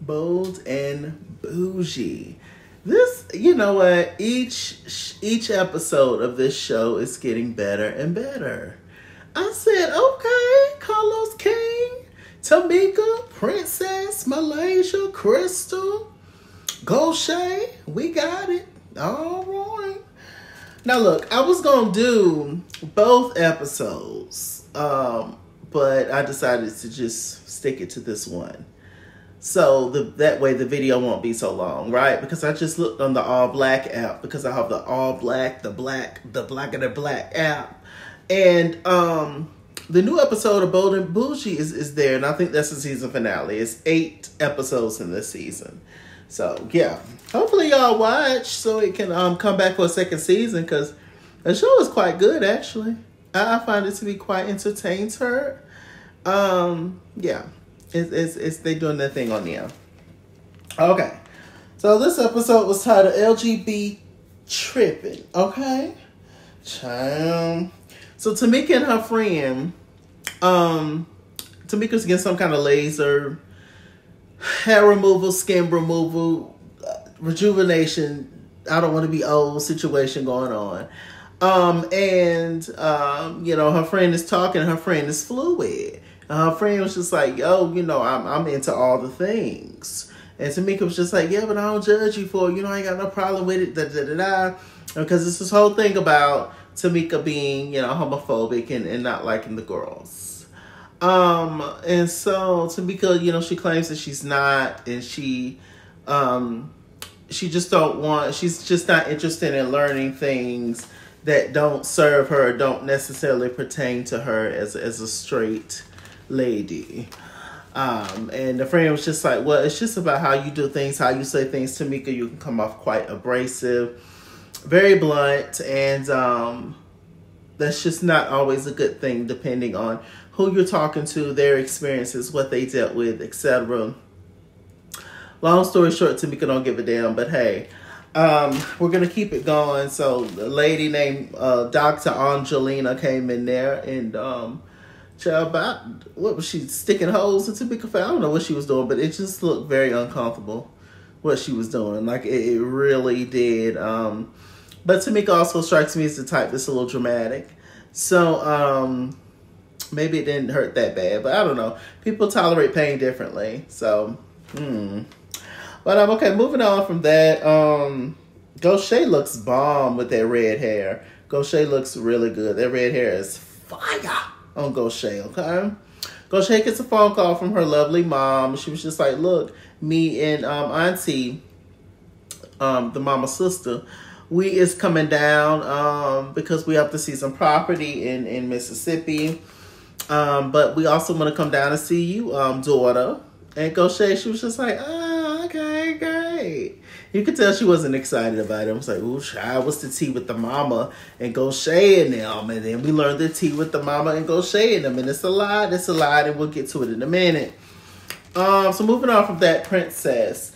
Bold and Bougie. This, you know what? Each episode of this show is getting better and better. I said, okay, Carlos King, Tamika, Princess, Malaysia, Crystal, Goshay, we got it. All right. Now look, I was going to do both episodes, but I decided to just stick it to this one. So that way the video won't be so long, right? Because I just looked on the All Black app because I have the All Black, the Black of the Black app. And the new episode of Bold and Bougie is there. And I think that's the season finale. It's 8 episodes in this season. So, yeah. Hopefully y'all watch so it can come back for a second season. Because the show is quite good, actually. I find it to be quite entertained. Yeah. It's they doing their thing on there. Okay. So this episode was titled LGB-Trippin. Okay. Child. So Tamika and her friend, Tamika's getting some kind of laser, hair removal, skin removal, rejuvenation, I don't want to be old situation going on. You know, her friend is talking, her friend is fluid. Her friend was just like, yo, you know, I'm into all the things. And Tamika was just like, yeah, but I don't judge you for it. You know, I ain't got no problem with it. Because it's this whole thing about Tamika being, you know, homophobic and not liking the girls. And so Tamika, you know, she claims that she's not. And she just she's just not interested in learning things that don't serve her, don't necessarily pertain to her as a straight lady. And the friend was just like, well, it's just about how you do things, how you say things. Tamika, you can come off quite abrasive, very blunt, and that's just not always a good thing depending on who you're talking to, their experiences, what they dealt with, etc. Long story short, Tamika don't give a damn, but hey, we're going to keep it going. So the lady named Dr. Angelina came in there and what was she, sticking holes into Tamika? I don't know what she was doing, but it just looked very uncomfortable what she was doing. Like it really did. But Tamika also strikes me as the type that's a little dramatic. So maybe it didn't hurt that bad, but I don't know. People tolerate pain differently. So, But okay, moving on from that. Goshay looks bomb with that red hair. Goshay looks really good. That red hair is fire on Goshay, okay? Goshay gets a phone call from her lovely mom. She was just like, look, me and Auntie, the mama's sister, we is coming down because we have to see some property in Mississippi. But we also want to come down and see you, daughter. And Goshay, she was just like, okay, great. You could tell she wasn't excited about it. I was like, ooh, child, what's the tea with the mama and Goshay and them? And then we learned the tea with the mama and Goshay and them. And it's a lot, and we'll get to it in a minute. So moving on from that, Princess.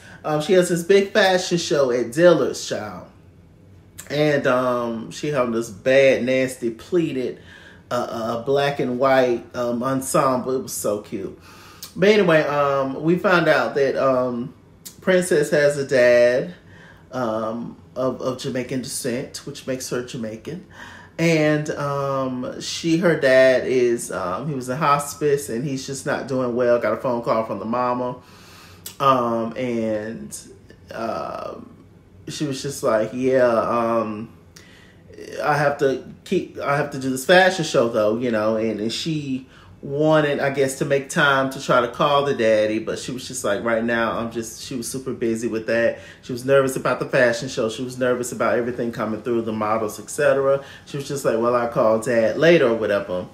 She has this big fashion show at Dillard's, child. And she had this bad, nasty, pleated, black and white ensemble. It was so cute. But anyway, we found out that Princess has a dad of Jamaican descent, which makes her Jamaican. And her dad is, he was in hospice and he's just not doing well. Got a phone call from the mama. She was just like, yeah, I have to do this fashion show though, you know, and she wanted, I guess, to make time to try to call the daddy, but she was just like, right now, she was super busy with that. She was nervous about the fashion show. She was nervous about everything coming through, the models, etc. She was just like, well, I'll call dad later or whatever.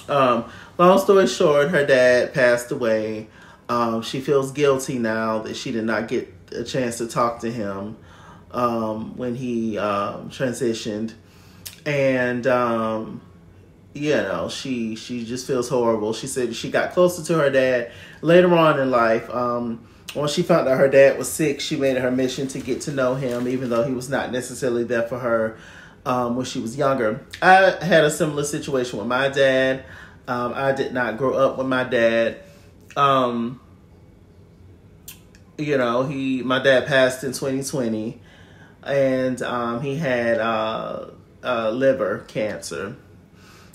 Long story short, her dad passed away. She feels guilty now that she did not get a chance to talk to him when he transitioned. And you know, she just feels horrible. She said she got closer to her dad later on in life. When she found out her dad was sick, she made it her mission to get to know him, even though he was not necessarily there for her when she was younger. I had a similar situation with my dad. I did not grow up with my dad. you know, my dad passed in 2020, and he had liver cancer.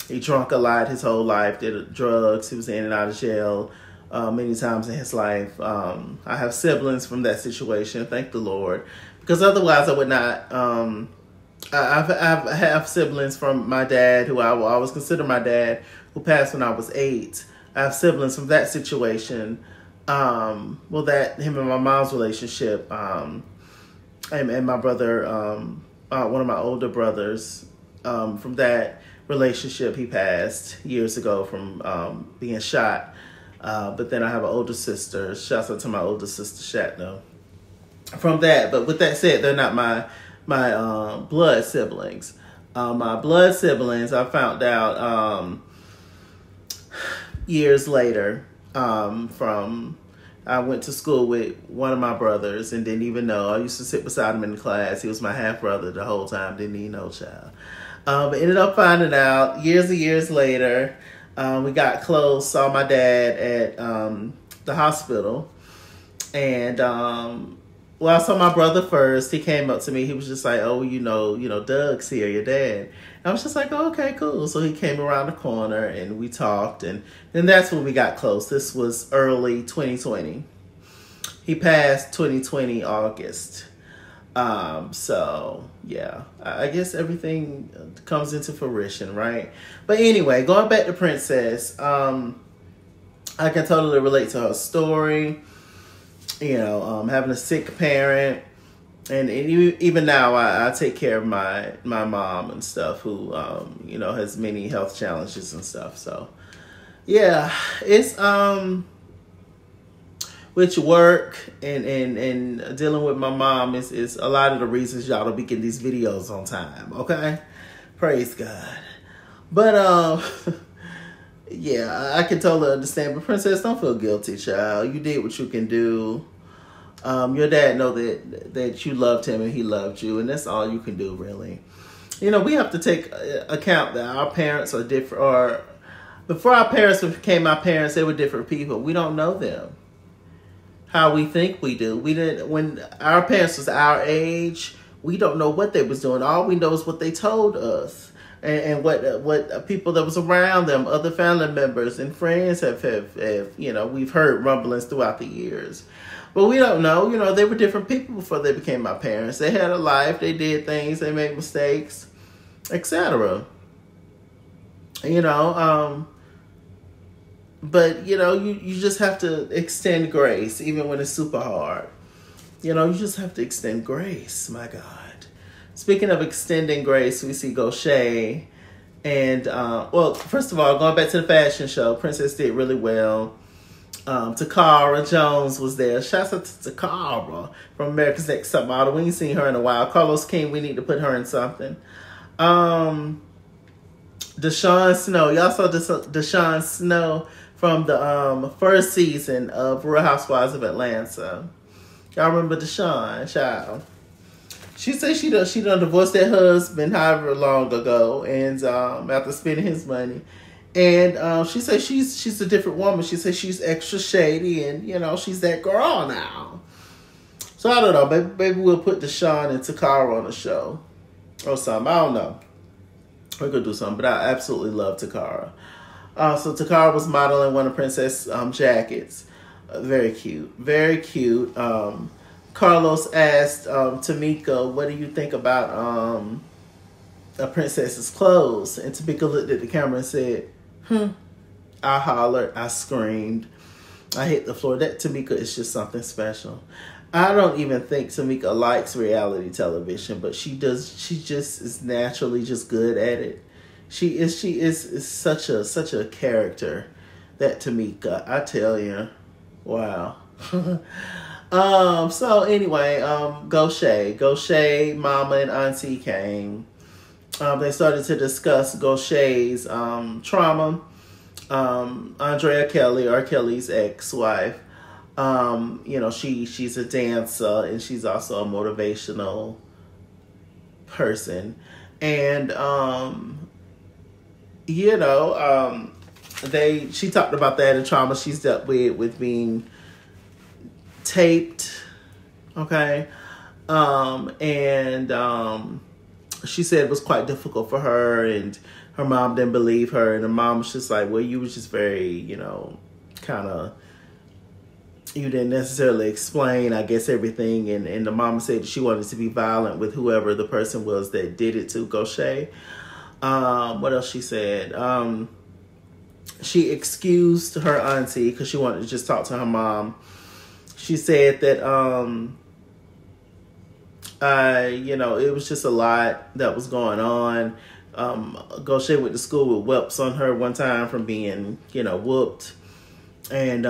He drank a lot his whole life, did drugs. He was in and out of jail many times in his life. I have siblings from that situation, thank the Lord, because otherwise I would not. I have siblings from my dad, who I will always consider my dad, who passed when I was 8. I have siblings from that situation. That him and my mom's relationship, and my brother, one of my older brothers, from that relationship, he passed years ago from being shot. But then I have an older sister. Shouts out to my older sister Shatno. From that, but with that said, they're not my blood siblings. My blood siblings, I found out years later. I went to school with one of my brothers and didn't even know. I used to sit beside him in the class. He was my half brother the whole time. Didn't even know, child. But ended up finding out years and years later. We got close. Saw my dad at the hospital, and I saw my brother first. He came up to me. He was just like, "Oh, you know, Doug's here, your dad." I was just like, oh, okay, cool. So he came around the corner and we talked, and then that's when we got close. This was early 2020. He passed 2020 August. So yeah, I guess everything comes into fruition, right? But anyway, going back to Princess, I can totally relate to her story. Having a sick parent. And even now, I take care of my mom and stuff, who has many health challenges and stuff. So, yeah, it's with work and dealing with my mom is a lot of the reasons y'all don't be getting these videos on time. Okay, praise God. But yeah, I can totally understand. But Princess, don't feel guilty, child. You did what you can do. Your dad know that you loved him and he loved you, and that's all you can do, really. We have to take account that our parents are different, or before our parents became our parents, they were different people. We don't know them how we think we do. We didn't, when our parents was our age, we don't know what they was doing. All we know is what they told us, and what people that was around them, other family members and friends have we've heard rumblings throughout the years. But we don't know. They were different people before they became my parents. They had a life. They did things. They made mistakes, etc. But, you just have to extend grace, even when it's super hard. You just have to extend grace, my God. Speaking of extending grace, we see Gaucher. And, first of all, going back to the fashion show, Princess did really well. Takara Jones was there. Shouts out to Takara from America's Next Top Model. We ain't seen her in a while. Carlos King, we need to put her in something. Deshaun Snow. Y'all saw Deshaun Snow from the first season of Real Housewives of Atlanta. Y'all remember Deshaun, child? She said she done divorced that husband however long ago, and after spending his money. And she said she's a different woman. She said she's extra shady, and she's that girl now. So I don't know. Maybe we'll put Deshaun and Takara on the show or something. I don't know. We could do something, but I absolutely love Takara. So Takara was modeling one of Princess' jackets. Very cute, very cute. Carlos asked Tamika, "What do you think about a princess's clothes?" And Tamika looked at the camera and said, I hollered, I screamed, I hit the floor. That Tamika is just something special. I don't even think Tamika likes reality television, but she does. She just is naturally just good at it. She is such a character, that Tamika. I tell you, wow. So anyway, Gaucher, Mama and Auntie came. They started to discuss Gaucher's trauma. Andrea Kelly, R. Kelly's ex-wife, she's a dancer and she's also a motivational person. And, she talked about that and trauma she's dealt with being taped Okay. She said it was quite difficult for her, and her mom didn't believe her, and her mom was just like, well, you was just very, kind of, you didn't necessarily explain, I guess, everything, and the mom said she wanted to be violent with whoever the person was that did it to Gaucher. What else she said? She excused her auntie because she wanted to just talk to her mom. She said that, it was just a lot that was going on. Gaucher went to school with whelps on her one time from being, whooped. And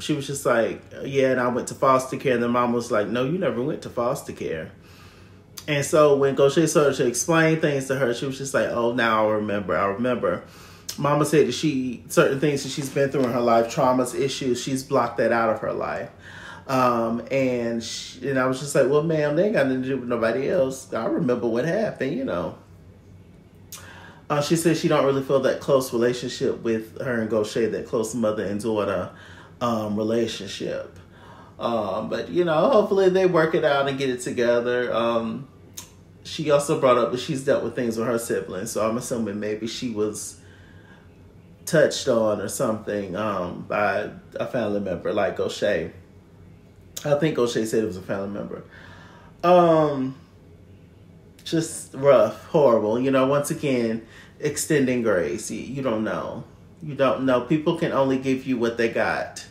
she was just like, yeah, and I went to foster care. And the mom was like, no, you never went to foster care. And so when Gaucher started to explain things to her, she was just like, oh, now I remember. Mama said that certain things that she's been through in her life, traumas, issues, she's blocked that out of her life. And I was just like, well, ma'am, they ain't got nothing to do with nobody else. I remember what happened, She said she don't really feel that close relationship with her and Gaucher, that close mother and daughter relationship. But, hopefully they work it out and get it together. She also brought up that she's dealt with things with her siblings, so I'm assuming maybe she was touched on or something by a family member like Gaucher. I think Gaucher said it was a family member. Just rough, horrible. Once again, extending grace. You don't know. You don't know. People can only give you what they got.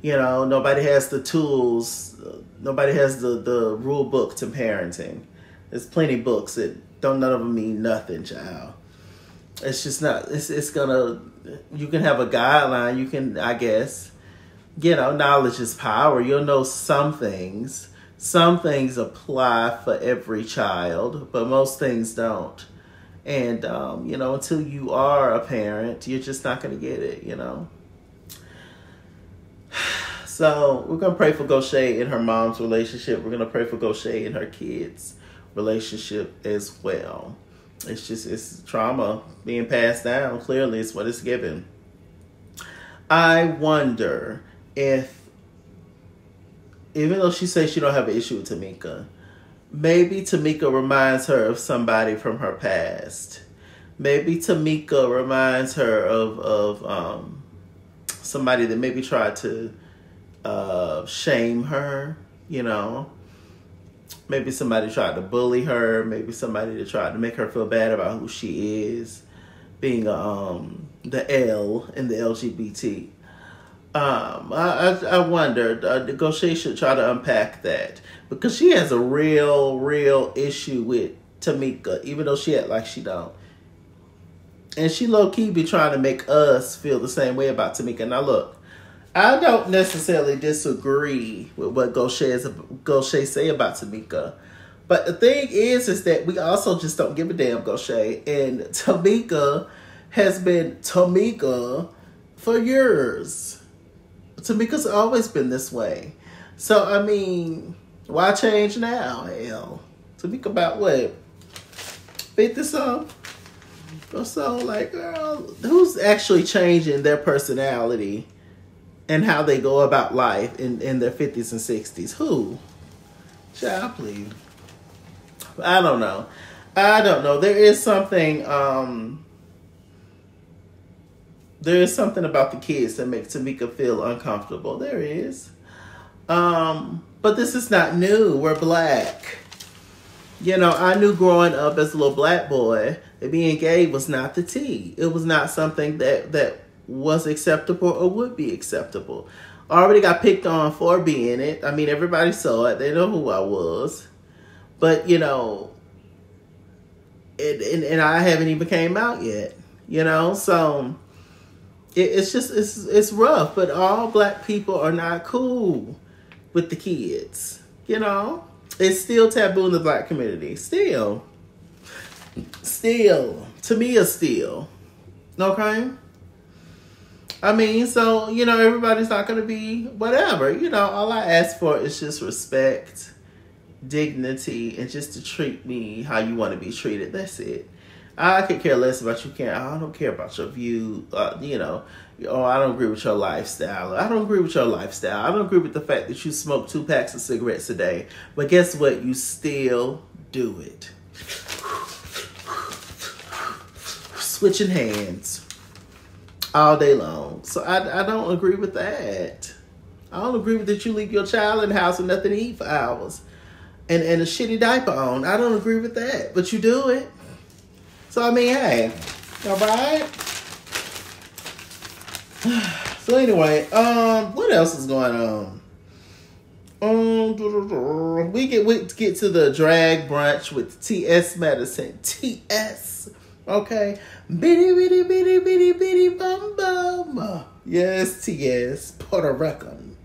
Nobody has the tools. Nobody has the rule book to parenting. There's plenty of books that none of them mean nothing, child. It's just not, it's gonna, you can have a guideline. You can, I guess, knowledge is power. You'll know some things. Some things apply for every child, but most things don't. And, until you are a parent, you're just not going to get it, So we're going to pray for Gaucher and her mom's relationship. We're going to pray for Gaucher and her kids' relationship as well. It's trauma being passed down. Clearly, it's what it's given. I wonder if, even though she says she don't have an issue with Tamika, maybe Tamika reminds her of somebody from her past. Maybe Tamika reminds her of somebody that maybe tried to shame her, Maybe somebody tried to bully her. Maybe somebody that tried to make her feel bad about who she is, being the L in the LGBT. I wonder, Gaucher should try to unpack that, because she has a real issue with Tamika, even though she act like she don't. And she low-key be trying to make us feel the same way about Tamika. Now look, I don't necessarily disagree with what Gaucher say about Tamika. But the thing is that we also just don't give a damn, Gaucher. And Tamika has been Tamika for years. Tamika's always been this way. So, I mean, why change now? Hell, Tamika about what? 50-something? Or so, like, girl, who's actually changing their personality and how they go about life in their 50s and 60s? Who? Child, please. I don't know. There is something about the kids that makes Tamika feel uncomfortable. There is. But this is not new. We're black. I knew growing up as a little black boy that being gay was not the tea. It was not something that was acceptable or would be acceptable. I already got picked on for being it. I mean, everybody saw it. They know who I was. But, and I haven't even came out yet, so it's rough. But all black people are not cool with the kids, It's still taboo in the black community. Still. To me, it's still. Okay? I mean, so, everybody's not going to be whatever. All I ask for is just respect, dignity, and just to treat me how you want to be treated. That's it. I could care less about you. I don't care about your view. Oh, I don't agree with your lifestyle. I don't agree with your lifestyle. I don't agree with the fact that you smoke 2 packs of cigarettes a day. But guess what? You still do it. Switching hands all day long. So I don't agree with that. I don't agree with that you leave your child in the house with nothing to eat for hours and a shitty diaper on. I don't agree with that. But you do it. So, I mean, hey. All right? So, anyway, what else is going on? We get to the drag brunch with T.S. Medicine. T.S. Okay? Bitty, bitty, bitty, bitty, bitty, bum, bum. Yes, T.S. Puerto Rican.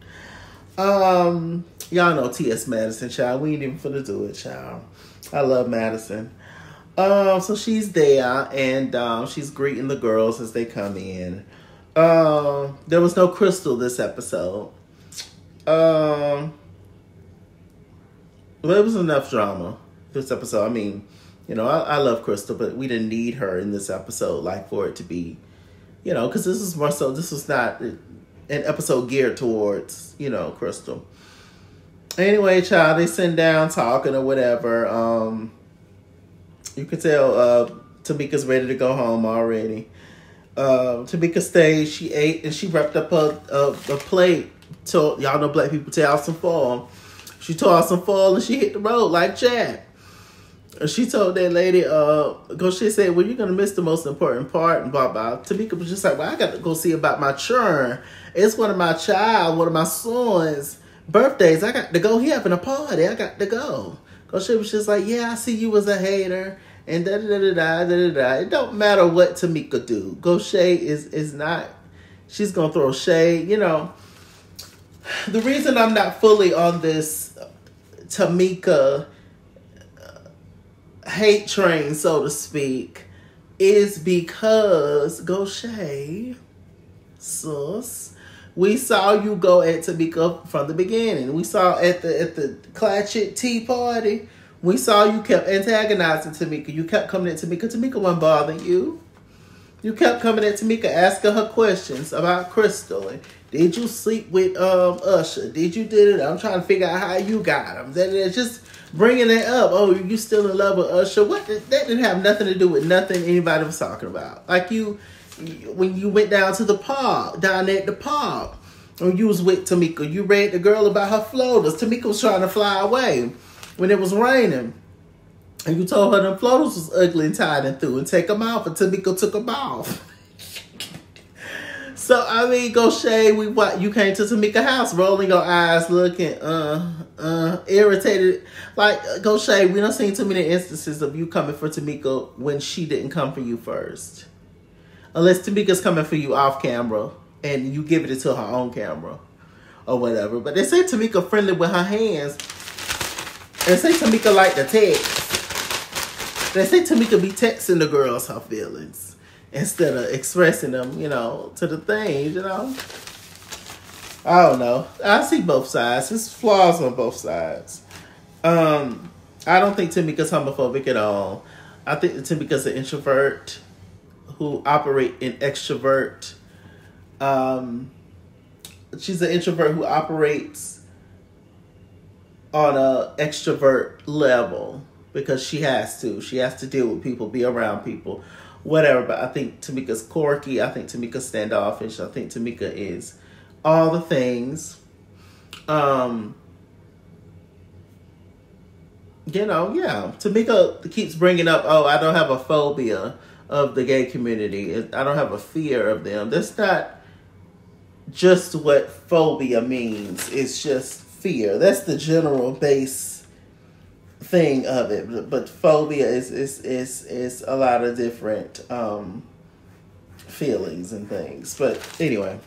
Y'all know T.S. Madison, child. We ain't even finna do it, child. I love Madison. So she's there, and she's greeting the girls as they come in. There was no Crystal this episode. Well, it was enough drama this episode. I mean, I love Crystal, but we didn't need her in this episode, like, for it to be, because this was not an episode geared towards, Crystal. Anyway, child, they sit down talking or whatever. You can tell Tamika's ready to go home already. Tamika stayed. She ate and she wrapped up a plate. Y'all know black people tear out some foil. She tore out some foil and she hit the road like Jack. And she told that lady, she said, well, you're going to miss the most important part. And blah, blah. Tamika was just like, well, I got to go see about my churn. It's one of my sons' birthdays. I got to go. He having a party. I got to go. She was just like, yeah, I see you as a hater, and da-da-da-da-da-da-da. It don't matter what Tamika do. Goshay is not, she's going to throw shade. The reason I'm not fully on this Tamika hate train, so to speak, is because Goshay, sus, we saw you go at Tamika from the beginning. We saw at the Clatchit Tea Party. We saw you kept antagonizing Tamika. You kept coming at Tamika. Tamika wasn't bothering you. You kept coming at Tamika, asking her questions about Crystal. And did you sleep with Usher? Did you did it? I'm trying to figure out how you got him. Just bringing it up. Oh, you still in love with Usher? That didn't have nothing to do with nothing anybody was talking about. Like when you went down to the park, down there at the park, when you was with Tamika, you read the girl about her floaters. Tamika was trying to fly away when it was raining. And you told her them floaters was ugly and tied and through and take them off, and Tamika took them off. So, I mean, Goshay, you came to Tamika's house rolling your eyes, looking, irritated. Like, Goshay, we done seen too many instances of you coming for Tamika when she didn't come for you first. Unless Tamika's coming for you off camera and you give it to her on camera or whatever. But they say Tamika friendly with her hands. They say Tamika like the text. They say Tamika be texting the girls her feelings instead of expressing them, to the things, I don't know. I see both sides. There's flaws on both sides. I don't think Tamika's homophobic at all. I think Tamika's an introvert who operate in extrovert. She's an introvert who operates on a extrovert level because she has to. She has to deal with people, be around people, whatever. But I think Tamika's quirky. I think Tamika's standoffish. I think Tamika is all the things. Tamika keeps bringing up, oh, I don't have a phobia of the gay community. I don't have a fear of them. That's not just what phobia means. It's just fear. That's the general base thing of it. But phobia is a lot of different feelings and things. But anyway.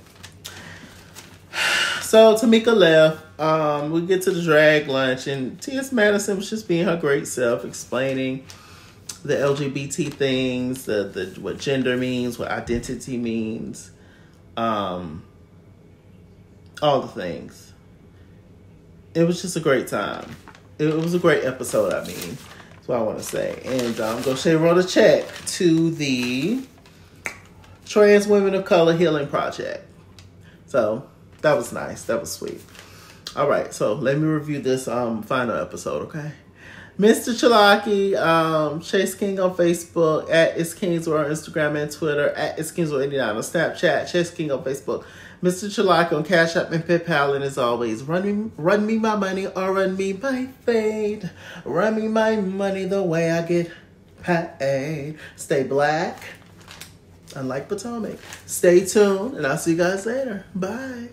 So Tamika left. We get to the drag lunch, and T.S. Madison was just being her great self, explaining the LGBT things, what gender means, what identity means, all the things. It was just a great time. It was a great episode, I mean. That's what I want to say. And Goshay wrote a check to the Trans Women of Color Healing Project. So that was nice. That was sweet. All right, so let me review this final episode, okay? Mr. Chalaki, Chase King on Facebook, at It's Kingsworld on Instagram and Twitter, at It's Kingsworld89 on Snapchat, Chase King on Facebook, Mr. Chalaki on Cash App and PayPal, and as always, run me my money or run me my fade. Run me my money the way I get paid. Stay black, unlike Potomac. Stay tuned, and I'll see you guys later. Bye.